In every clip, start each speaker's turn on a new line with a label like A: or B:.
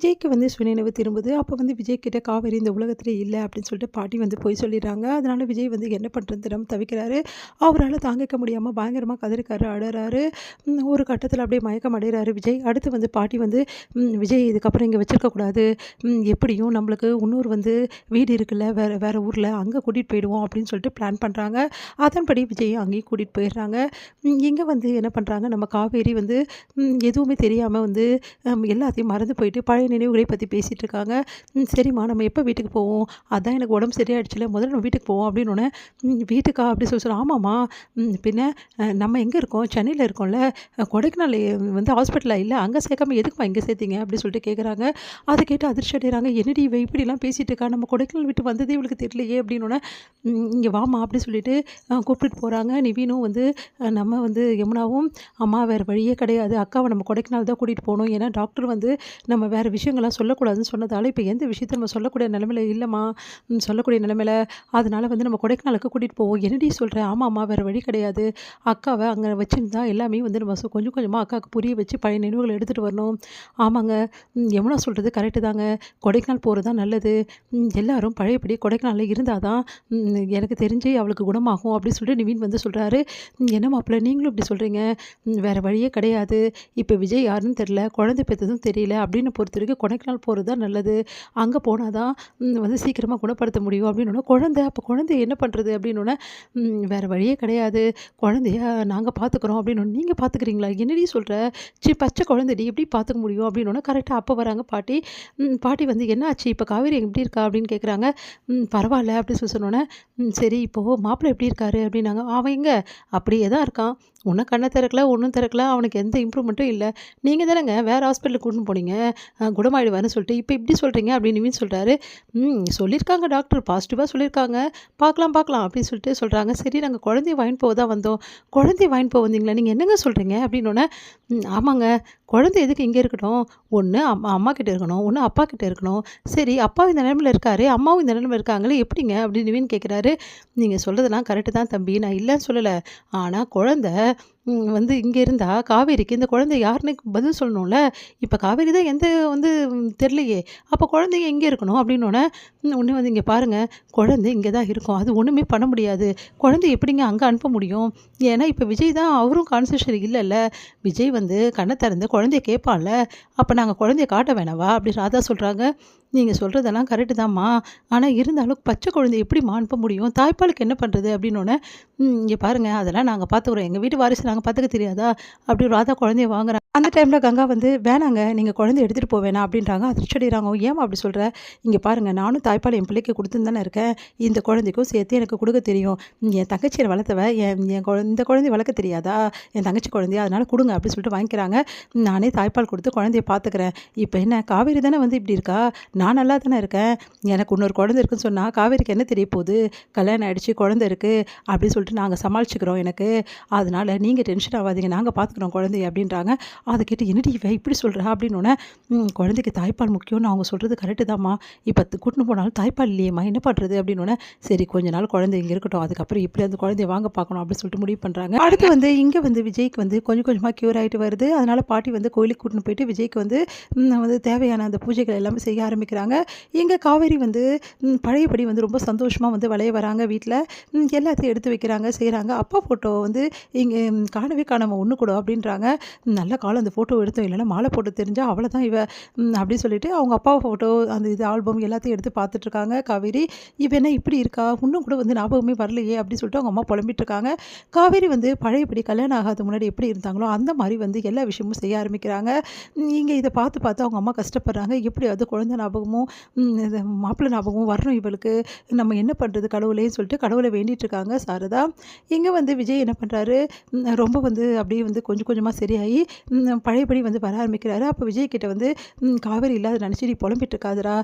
A: விஜய்க்கு வந்து சுயநினைவு திரும்புது. அப்போ வந்து விஜய் கிட்ட காவேரி இந்த உலகத்திலே இல்ல அப்படின்னு சொல்லிட்டு பாட்டி வந்து பொய் சொல்லிடுறாங்க. அதனால விஜய் வந்து என்ன பண்ணுறதுன்னு தெரியாம தவிக்கிறாரு. அவரால தாங்கிக்க முடியாம பயங்கரமா கதறிக்காரு, அழறாரு. ஒரு கட்டத்தில அப்படியே மயக்கம் அடைகிறாரு விஜய். அடுத்து வந்து பாட்டி வந்து விஜய் இதுக்கப்புறம் இங்க வச்சிருக்கக்கூடாது. எப்படியும் நம்மளுக்கு இன்னொரு வந்து வீடு இருக்குல்ல வேற வேற ஊர்ல, அங்க கூட்டிட்டு போயிடுவோம் அப்படின்னு சொல்லிட்டு பிளான் பண்றாங்க. அதன்படி விஜயும் அங்கேயும் கூட்டிட்டு போயிடுறாங்க. இங்க வந்து என்ன பண்றாங்க, நம்ம காவேரி வந்து எதுவுமே தெரியாம வந்து எல்லாத்தையும் மறந்து போயிட்டு பழைய நினைவுகளை பத்தி பேசிட்டு இருக்காங்க. சரிம்மா நம்ம எப்போ வீட்டுக்கு போவோம்? அதான் எனக்கு உடம்பு சரியாயிடுச்சுல்ல, முதல்ல நம்ம வீட்டுக்கு போவோம் அப்படின்னோனே, வீட்டுக்கா? அப்படி சொல்லி சொல்றேன். ஆமாம்மா. பின்ன நம்ம எங்க இருக்கோம்? சென்னையில இருக்கோம்ல. கொடைக்கானல் வந்து ஹாஸ்பிட்டல்ல இல்ல. அங்க சேர்க்காம எதுக்கும்மா இங்க சேர்த்தீங்க? அப்படி சொல்லிட்டு கேட்குறாங்க. அத கேட்டு அதிர்ச்சி அடைகிறாங்க. என்னடி இவ இப்படிலாம் பேசிட்டு இருக்கா? நம்ம கொடைக்கானல் விட்டு வந்ததே இவளுக்கு தெரியலையே அப்படின்னோனே, இங்க வாம்மா அப்படி சொல்லிட்டு கூப்பிட்டுட்டு போறாங்க. நிவினும் வந்து நம்ம வந்து யமுனாவும், அம்மா வேற வழியே கிடையாது. அக்காவ நம்ம கொடைக்கானல் தான் கூட்டிட்டு போணும். ஏன்னா டாக்டர் வந்து நம்ம வேற விஷயங்கள்லாம் சொல்லக்கூடாதுன்னு சொன்னதால, இப்ப எந்த விஷயத்த நம்ம சொல்லக்கூடிய நிலைமையில இல்லம்மா. சொல்லக்கூடிய நிலைமையில. அதனால வந்து நம்ம கொடைக்கானலுக்கு கூட்டிட்டு போவோம். என்னடி சொல்ற? ஆமாம்மா வேற வழி கிடையாது. அக்காவ அங்க வச்சிருந்தா எல்லாமே வந்து நம்ம கொஞ்சம் கொஞ்சமா அக்காவுக்கு புரிய வச்சு பழைய நினைவுகள எடுத்துட்டு வரணும். ஆமாங்க. யமுனா சொல்றது கரெக்ட்டு தாங்க. கொடைக்கானல் போறது தான் நல்லது. எல்லாரும் பழையபடி கொடைக்கானல்ல இருந்தா தான் எனக்கு தெரிஞ்சு அவளுக்கு குணமாகும் அப்படின்னு சொல்லிட்டு நிவின் வந்து சொல்றாரு. என்ன மாப்பிள நீங்களும் இப்படி சொல்றீங்க? வேற வழியே கிடையாது. இப்ப விஜய் யாருன்னு தெரியல. குழந்தை பெத்ததும் தெரியல. அப்படின்னு பொறுத்தவரைக்கும் கொடைக்கானல் போறது தான் நல்லது. அங்க போனா தான் வந்து சீக்கிரமா குணப்படுத்த முடியும் அப்படின்னோனே, குழந்தை அப்ப குழந்தைய என்ன பண்றது? அப்படின்னோனே, வேற வழியே கிடையாது. குழந்தைய நாங்க பார்த்துக்குறோம் அப்படின்னோனே, நீங்க பார்த்துக்கிறீங்களா? என்னடி சொல்ற? பச்சை குழந்தைடி எப்படி பார்த்துக்க முடியும்? அப்படின்னோனே, கரெக்ட்டா அப்ப வராங்க பாட்டி. பாட்டி வந்து என்னாச்சு? இப்ப காவேரி எப்படி இருக்கா? அப்படின்னு கேட்குறாங்க. பரவால்ல அப்படி சொல்லி சொன்னோனே, சரி இப்போ மாப்பிள எப்படி இருக்காரு? அப்படின்னாங்க. அவன் எங்க? அப்படியே தான் இருக்கான். இன்னும் கண்ண திறக்கல, ஒண்ணும் திறக்கல. அவனுக்கு எந்த இம்ப்ரூவ்மெண்ட்டும் இல்ல. நீங்க தானங்க வேற ஹாஸ்பிட்டலுக்கு கூட்டின்னு போனீங்க. குணமாயிடுவாருன்னு சொல்லிட்டு. இப்ப இப்படி சொல்றீங்க அப்படின்னு நிவின் சொல்றாரு. சொல்லியிருக்காங்க டாக்டர் பாசிட்டிவா சொல்லியிருக்காங்க. பார்க்கலாம் பார்க்கலாம் அப்படின்னு சொல்லிட்டு சொல்றாங்க. சரி நாங்க குழந்தைய வாங்கிட்டு போக தான் வந்தோம். குழந்தைய வாங்கிட்டு போக வந்தீங்களா? நீங்க என்னங்க சொல்றீங்க? அப்படின்னோனே, ஆமாங்க. குழந்தை எதுக்கு இங்க இருக்கட்டும்? ஒண்ணு அம்மா கிட்ட இருக்கணும். ஒண்ணு அப்பா கிட்ட இருக்கணும். சரி அப்பாவும் இந்த நிலைமையில இருக்காரு. அம்மாவும் இந்த நிலைமையில இருக்காங்களே எப்படிங்க? அப்படின்னு நிவின் கேட்குறாரு. நீங்க சொல்றதெல்லாம் கரெக்ட்டு தான் தம்பி. நான் இல்லன்னு சொல்லல. ஆனா குழந்தை வந்து இங்க இருந்தா காவேரிக்கு இந்த குழந்தை யாருன்னு பதில் சொல்லணும்ல. இப்ப காவேரி தான் எந்த வந்து தெரியலையே. அப்ப குழந்தைங்க எங்க இருக்கணும்? அப்படின்னோனே, உடனே வந்து இங்க பாருங்க. குழந்தை இங்க தான் இருக்கும். அது ஒண்ணுமே பண்ண முடியாது. குழந்தைய எப்படிங்க அங்க அனுப்ப முடியும்? ஏன்னா இப்ப விஜய் தான் அவரும் கான்சன்ட்ரேஷன் இல்லல்ல. விஜய் வந்து கண்ண திறந்து குழந்தைய கேட்பான்ல. அப்ப நாங்க குழந்தைய காட்ட வேணாவா? அப்படி ராதா சொல்றாங்க. நீங்க சொல்றதெல்லாம் கரெக்ட்டு தான்ம்மா. ஆனா இருந்தாலும் பச்சை குழந்தைய எப்படிம்மா அனுப்ப முடியும்? தாய்ப்பாலுக்கு என்ன பண்றது? அப்படின்னோனே, இங்க பாருங்க அதெல்லாம் நாங்க பார்த்துக்குறோம். எங்க வீட்டு வாரிசு நாங்க பார்த்துக்க தெரியாதா? அப்படி ராதா குழந்தைய வாங்குறாங்க. அந்த டைம்ல கங்கா வந்து வேணாங்க நீங்க குழந்தைய எடுத்துட்டு போ வேணாம் அப்படின்றாங்க. அதிர்ச்சி அடைகிறாங்க. ஏம்மா அப்படி சொல்ற? இங்க பாருங்க நானும் தாய்ப்பால் என் பிள்ளைக்கு குடுத்துன்னு தானே இருக்கேன். இந்த குழந்தைக்கும் சேர்த்து எனக்கு குடுக்க தெரியும். என் தங்கச்சிய வளர்த்தவ என் என் இந்த குழந்தைய வளர்க்க தெரியாதா? என் தங்கச்சி குழந்தைய அதனால குடுங்க அப்படின்னு சொல்லிட்டு வாங்கிக்கிறாங்க. நானே தாய்ப்பால் குடுத்து குழந்தைய பார்த்துக்கிறேன். இப்ப என்ன காவேரி தானே வந்து இப்படி இருக்கா? நான் நல்லா தானே இருக்கேன். எனக்கு இன்னொரு குழந்தை இருக்குன்னு சொன்னா காவேரிக்கு என்ன தெரிய போகுது? கல்யாணம் ஆயிடுச்சு, குழந்தை இருக்கு அப்படின்னு சொல்லிட்டு நாங்க சமாளிச்சுக்கிறோம் எனக்கு. அதனால நீங்க டென்ஷன் ஆவாதீங்க. நாங்க பார்த்துக்குறோம் குழந்தைய அப்படின்றாங்க. அத கேட்டு என்னடி இவ இப்படி சொல்றா? அப்படின்னோனே, குழந்தைக்கு தாய்ப்பால் முக்கியம்னு அவங்க சொல்றது கரெக்ட்டு தான்ம்மா. இப்ப கூட்டின்னு போனாலும் தாய்ப்பால் இல்லையேம்மா என்ன பண்றது? அப்படின்னோனே, சரி கொஞ்ச நாள் குழந்தை இங்க இருக்கட்டும். அதுக்கப்புறம் எப்படி அந்த குழந்தைய வாங்க பார்க்கணும் அப்படின்னு சொல்லிட்டு முடிவு பண்றாங்க. அடுத்து வந்து இங்க வந்து விஜய்க்கு வந்து கொஞ்சம் கொஞ்சமா கியூர் ஆயிட்டு வருது. அதனால பாட்டி வந்து கோயிலுக்கு கூட்டின்னு போயிட்டு விஜய்க்கு வந்து வந்து தேவையான அந்த பூஜைகள் எல்லாமே செய்ய ஆரம்பிக்கிறாங்க. எங்க காவேரி வந்து பழையபடி வந்து ரொம்ப சந்தோஷமா வந்து விளைய வராங்க வீட்ல. எல்லாத்தையும் எடுத்து வைக்கிறாங்க, செய்றாங்க. அப்பா ஃபோட்டோ வந்து இங்க காணவே காணோம் ஒண்ணு கூட அப்படின்றாங்க. நல்ல காலம் அந்த ஃபோட்டோ எடுத்தோம். இல்லைன்னா மாலை போட்டு தெரிஞ்சா அவ்வளோதான் இவ அப்படின்னு சொல்லிட்டு அவங்க அப்பா ஃபோட்டோ அந்த இது ஆல்பம் எல்லாத்தையும் எடுத்து பார்த்துட்டு இருக்காங்க காவேரி. இவ என்ன இப்படி இருக்கா? இன்னும் கூட வந்து ஞாபகமே வரலையே அப்படின்னு சொல்லிட்டு அவங்க அம்மா புலம்பிட்டு இருக்காங்க. காவேரி வந்து பழையபடி கல்யாணம் ஆகாத முன்னாடி எப்படி இருந்தாங்களோ அந்த மாதிரி வந்து எல்லா விஷயமும் செய்ய ஆரம்பிக்கிறாங்க. இங்க இத பார்த்து பார்த்து அவங்க அம்மா கஷ்டப்படுறாங்க. எப்படியாவது குழந்தை ஞாபகமும் இது மாப்பிள்ளை ஞாபகமும் வரணும் இவளுக்கு. நம்ம என்ன பண்றது கடவுளேன்னு சொல்லிட்டு கடவுளை வேண்டிட்டு இருக்காங்க சாரதா. இங்க வந்து விஜய் என்ன பண்றாரு? ரொம்ப வந்து அப்படியே வந்து கொஞ்சம் கொஞ்சமா சரியாகி பழையபடி வந்து வர ஆரம்பிக்கிறாரு. அப்போ விஜய் கிட்ட வந்து காவேரி இல்லாத நினச்சி நீ புலம்பிட்டு இருக்காதடா.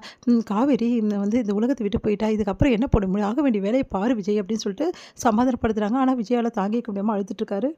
A: காவேரி வந்து இந்த உலகத்தை விட்டு போயிட்டா. இதுக்கப்புறம் என்ன பண்ண முடியும்? ஆக வேண்டிய வேலையை பாரு விஜய் அப்படின்னு சொல்லிட்டு சமாதானப்படுத்துறாங்க. ஆனா விஜயால தாங்கிக்க முடியாம அழுதுட்டு இருக்காரு.